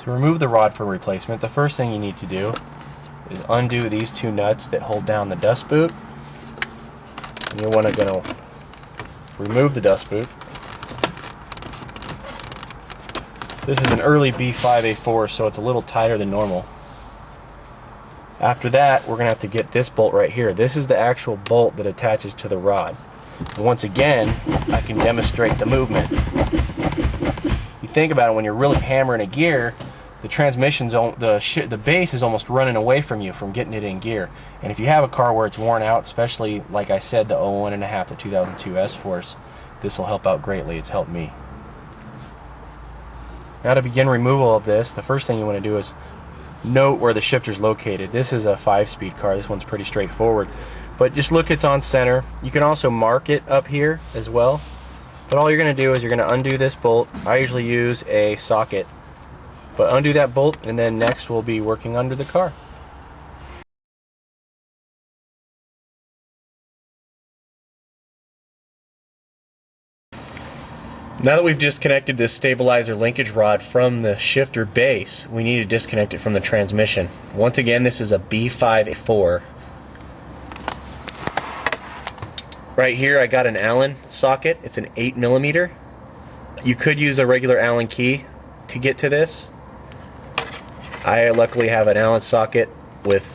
To remove the rod for replacement, the first thing you need to do is undo these two nuts that hold down the dust boot. And you'll want to remove the dust boot. This is an early B5-A4, so it's a little tighter than normal. After that, we're going to have to get this bolt right here. This is the actual bolt that attaches to the rod. And once again, I can demonstrate the movement. You think about it, when you're really hammering a gear, the transmission's the base is almost running away from you from getting it in gear. And if you have a car where it's worn out, especially like I said, the 01.5 to 2002 S-Force, this will help out greatly. It's helped me. Now to begin removal of this, the first thing you want to do is note where the shifter is located. This is a 5-speed car. This one's pretty straightforward. But just look, it's on center. You can also mark it up here as well. But all you're going to do is you're going to undo this bolt. I usually use a socket. But undo that bolt, and then next we'll be working under the car. Now that we've disconnected this stabilizer linkage rod from the shifter base, we need to disconnect it from the transmission. Once again, this is a B5-A4. Right here I got an Allen socket. It's an 8mm. You could use a regular Allen key to get to this. I luckily have an Allen socket with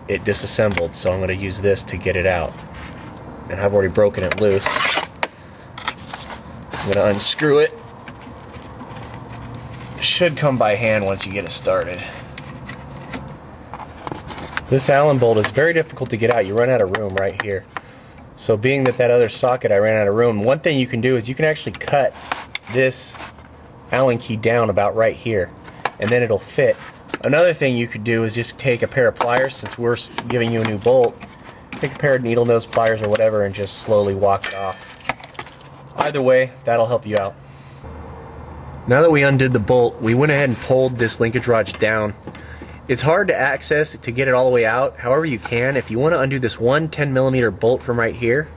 it disassembled, so I'm going to use this to get it out. And I've already broken it loose. I'm going to unscrew it. It should come by hand once you get it started. This Allen bolt is very difficult to get out. You run out of room right here. So being that other socket I ran out of room, one thing you can do is you can actually cut this Allen key down about right here, and then it'll fit. Another thing you could do is just take a pair of pliers, since we're giving you a new bolt, take a pair of needle nose pliers or whatever and just slowly walk it off. Either way, that'll help you out. Now that we undid the bolt, we went ahead and pulled this linkage rod down. It's hard to access to get it all the way out. However you can, if you want to undo this one 10mm bolt from right here,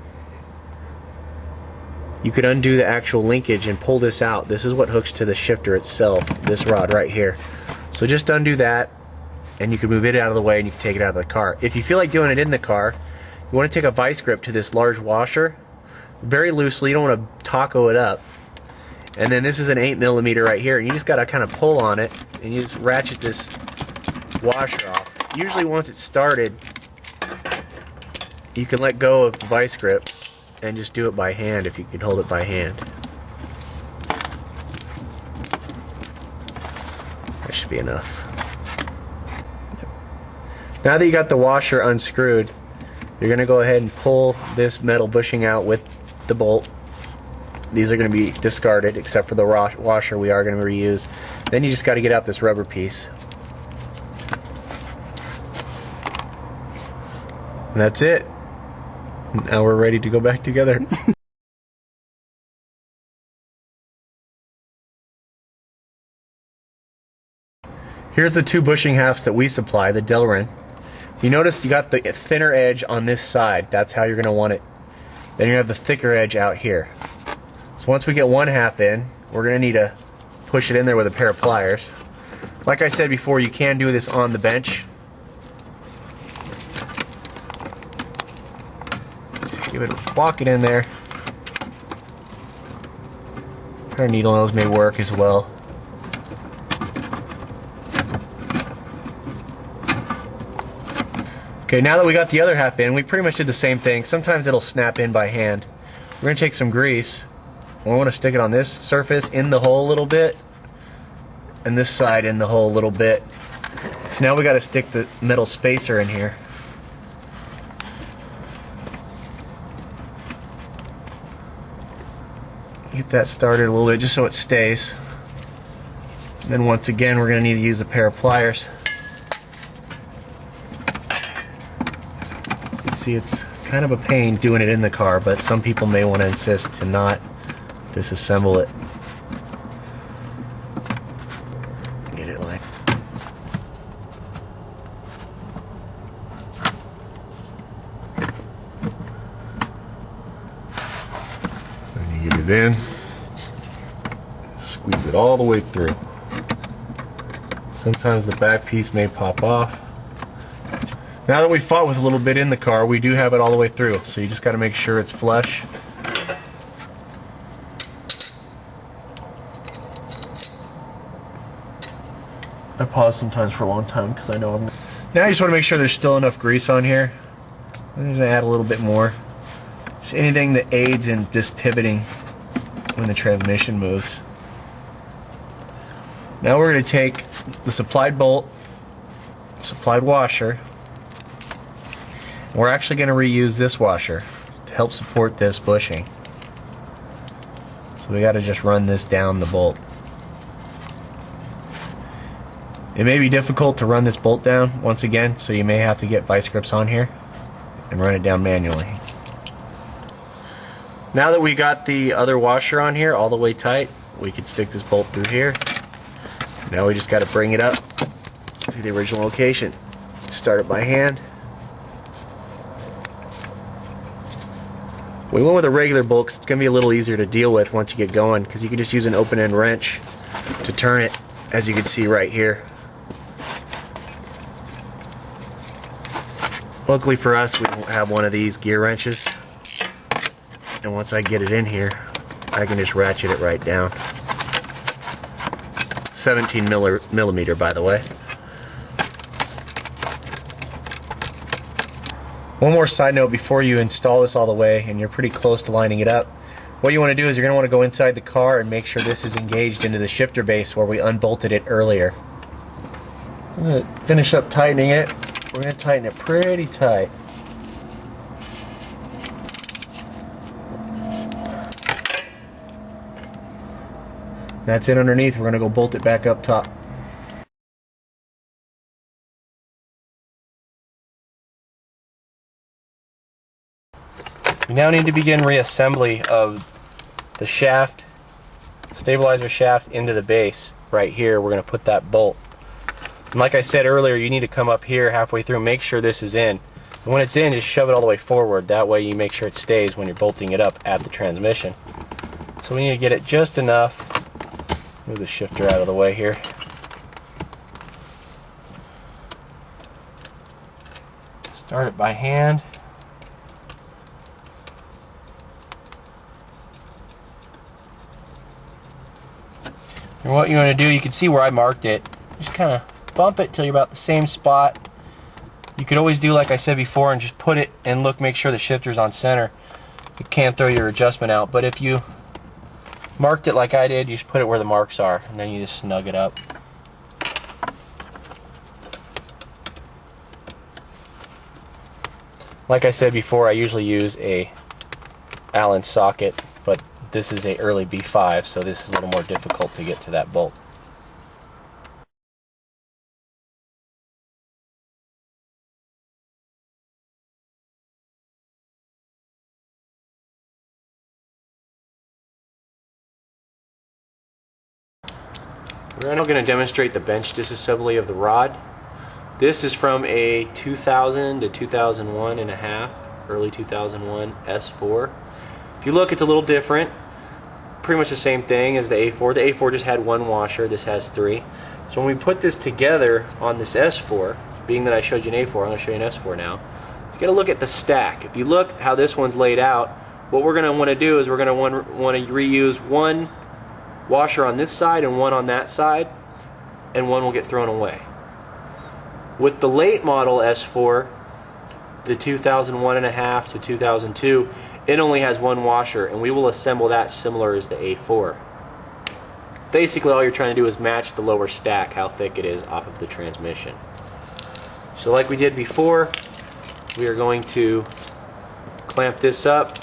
you could undo the actual linkage and pull this out. This is what hooks to the shifter itself, this rod right here. So just undo that, and you can move it out of the way and you can take it out of the car. If you feel like doing it in the car, you want to take a vice grip to this large washer, very loosely. You don't want to taco it up. And then this is an 8mm right here, and you just got to kind of pull on it, and you just ratchet this washer off. Usually once it's started, you can let go of the vice grip and just do it by hand if you can hold it by hand. That should be enough. Now that you got the washer unscrewed, you're going to go ahead and pull this metal bushing out with the bolt. These are going to be discarded except for the washer we are going to reuse. Then you just got to get out this rubber piece. And that's it. Now we're ready to go back together. Here's the two bushing halves that we supply, the Delrin. You notice you got the thinner edge on this side. That's how you're going to want it. Then you have the thicker edge out here. So once we get one half in, we're going to need to push it in there with a pair of pliers. Like I said before, you can do this on the bench. Walk it in there. Our needle nose may work as well. Okay, now that we got the other half in, we pretty much did the same thing. Sometimes it'll snap in by hand. We're going to take some grease. We want to stick it on this surface in the hole a little bit, and this side in the hole a little bit. So now we got to stick the metal spacer in here. Get that started a little bit just so it stays. And then once again, we're going to need to use a pair of pliers. You can see it's kind of a pain doing it in the car, but some people may want to insist to not disassemble it. Get it like. Then you get it in. Squeeze it all the way through. Sometimes the back piece may pop off. Now that we fought with a little bit in the car, we do have it all the way through, so you just got to make sure it's flush. I pause sometimes for a long time because I know I'm... Now you just want to make sure there's still enough grease on here. I'm going to add a little bit more. Just anything that aids in just pivoting when the transmission moves. Now we're going to take the supplied bolt, supplied washer. We're actually going to reuse this washer to help support this bushing. So we got to just run this down the bolt. It may be difficult to run this bolt down once again, so you may have to get vice grips on here and run it down manually. Now that we got the other washer on here all the way tight, we can stick this bolt through here. Now we just got to bring it up to the original location. Start it by hand. We went with a regular bolt because it's going to be a little easier to deal with once you get going, because you can just use an open end wrench to turn it, as you can see right here. Luckily for us, we don't have one of these gear wrenches, and once I get it in here, I can just ratchet it right down. 17 millimeter, by the way. One more side note before you install this all the way and you're pretty close to lining it up. What you want to do is you're going to want to go inside the car and make sure this is engaged into the shifter base where we unbolted it earlier. I'm going to finish up tightening it. We're going to tighten it pretty tight. That's it underneath. We're going to go bolt it back up top. We now need to begin reassembly of the shaft, stabilizer shaft into the base. Right here, we're going to put that bolt. And like I said earlier, you need to come up here halfway through, make sure this is in. And when it's in, just shove it all the way forward. That way you make sure it stays when you're bolting it up at the transmission. So we need to get it just enough. Move the shifter out of the way here. Start it by hand. And what you want to do, you can see where I marked it. Just kind of bump it till you're about the same spot. You could always do like I said before and just put it and look, make sure the shifter's on center. You can't throw your adjustment out, but if you marked it like I did, you just put it where the marks are, and then you just snug it up. Like I said before, I usually use a Allen socket, but this is a early B5, so this is a little more difficult to get to that bolt. We're now going to demonstrate the bench disassembly of the rod. This is from a 2000 to 2001 and a half, early 2001 S4. If you look, it's a little different. Pretty much the same thing as the A4. The A4 just had one washer, this has three. So when we put this together on this S4, being that I showed you an A4, I'm going to show you an S4 now. You got to look at the stack. If you look how this one's laid out, what we're going to want to do is we're going to want to reuse one washer on this side and one on that side, and one will get thrown away. With the late model S4, the 2001 and a half to 2002, it only has one washer, and we will assemble that similar as the A4. Basically all you're trying to do is match the lower stack, how thick it is off of the transmission. So like we did before, we are going to clamp this up.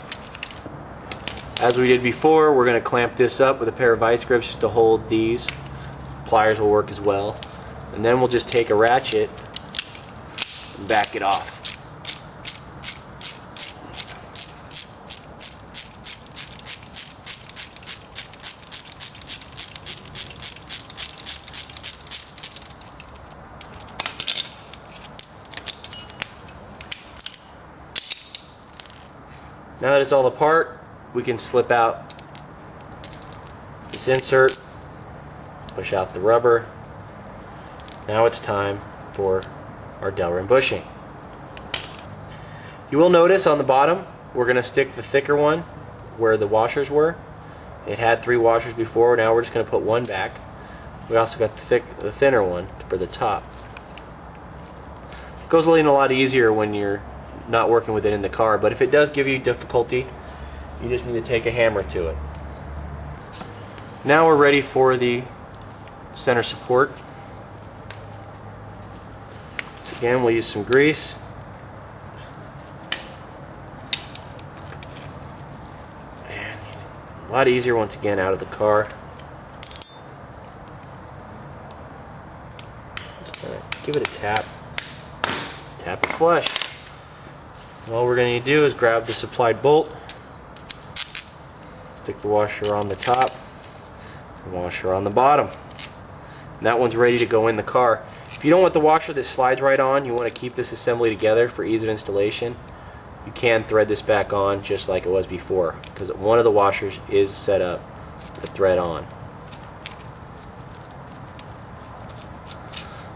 As we did before, we're going to clamp this up with a pair of vice grips just to hold these. Pliers will work as well. And then we'll just take a ratchet and back it off. Now that it's all apart, we can slip out this insert, push out the rubber, Now it's time for our Delrin bushing. You will notice on the bottom we're going to stick the thicker one where the washers were. It had 3 washers before, now we're just going to put 1 back. We also got the thinner one for the top. It goes a lot easier when you're not working with it in the car, but if it does give you difficulty, you just need to take a hammer to it. Now we're ready for the center support. Again, we'll use some grease. And a lot easier once again out of the car. Just gonna give it a tap. Tap it flush. All we're going to do is grab the supplied bolt, stick the washer on the top, and washer on the bottom. And that one's ready to go in the car. If you don't want the washer that slides right on, you want to keep this assembly together for ease of installation, you can thread this back on just like it was before, because one of the washers is set up to thread on.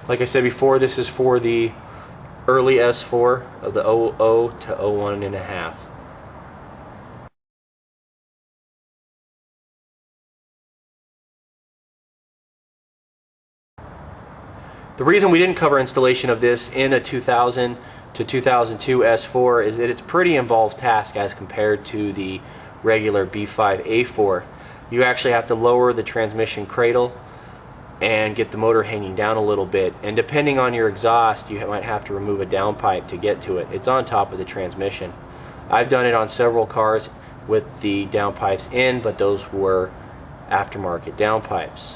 Like I said before, this is for the early S4 of the 00 to 01.5. The reason we didn't cover installation of this in a 2000 to 2002 S4 is that it's a pretty involved task as compared to the regular B5-A4. You actually have to lower the transmission cradle and get the motor hanging down a little bit, and depending on your exhaust you might have to remove a downpipe to get to it. It's on top of the transmission. I've done it on several cars with the downpipes in, but those were aftermarket downpipes.